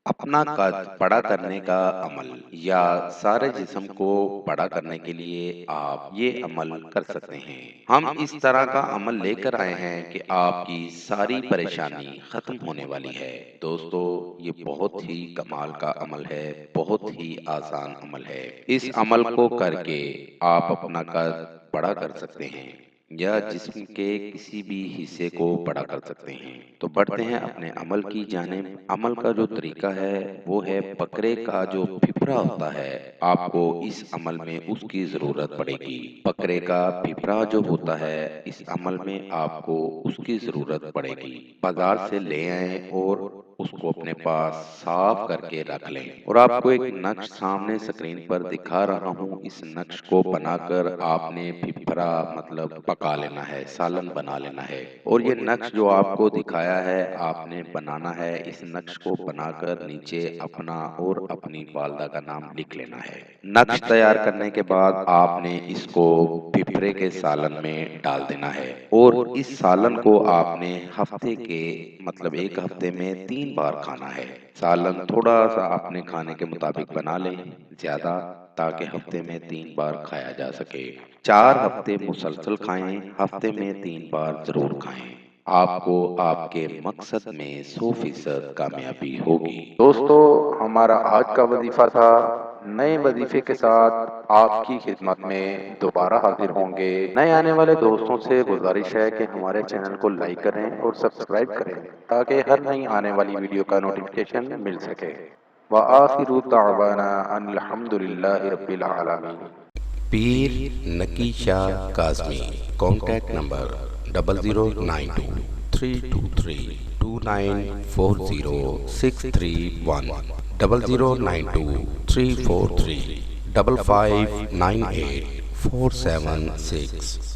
अपना कद बड़ा करने का अमल या सारे जिस्म को बड़ा करने के लिए आप ये अमल कर सकते हैं। हम इस तरह का अमल लेकर आए हैं कि आपकी सारी परेशानी खत्म होने वाली है। दोस्तों, ये बहुत ही कमाल का अमल है, बहुत ही आसान अमल है। इस अमल को करके आप अपना कद बड़ा कर सकते हैं या जिस्म के किसी भी हिस्से को बड़ा कर सकते हैं। तो बढ़ते हैं अपने अमल की जानिब। अमल का जो तरीका है वो है बकरे का जो फिफरा होता है, आपको इस अमल में उसकी जरूरत पड़ेगी। बकरे का फिफरा जो होता है, इस अमल में आपको उसकी जरूरत पड़ेगी। बाजार से ले आएं और उसको अपने पास साफ करके रख लें। और आपको एक नक्श सामने स्क्रीन पर दिखा रहा हूँ। इस नक्श को बनाकर आपने फिफरा मतलब पका लेना है, सालन बना लेना है। और ये नक्श जो आपको दिखाया है आपने बनाना है। इस नक्श को बनाकर नीचे अपना और अपनी वालदा का नाम लिख लेना है। नक्श तैयार करने के बाद आपने इसको फिफरे के सालन में डाल देना है। और इस सालन को आपने हफ्ते के मतलब एक हफ्ते में 3 बार खाना है। सालन थोड़ा सा अपने खाने के मुताबिक बना लें, ज्यादा, ताकि हफ्ते में 3 बार खाया जा सके। 4 हफ्ते मुसलसल खाएं, हफ्ते में 3 बार जरूर खाएं। आपको आपके मकसद में 100% कामयाबी होगी। दोस्तों, हमारा आज का वजीफा था। नए वजीफे के साथ आपकी खिदमत में दोबारा हाजिर होंगे। नए आने वाले दोस्तों से गुजारिश है कि हमारे चैनल को लाइक करें और सब्सक्राइब करें ताकि हर नई आने वाली वीडियो का नोटिफिकेशन मिल सके। व आखिरु दावाना अनिल हम्दुलिल्लाहि रब्बिल आलमीन। पीर नकी शाह काज़मी। Contact number 009233294063 00923435598476।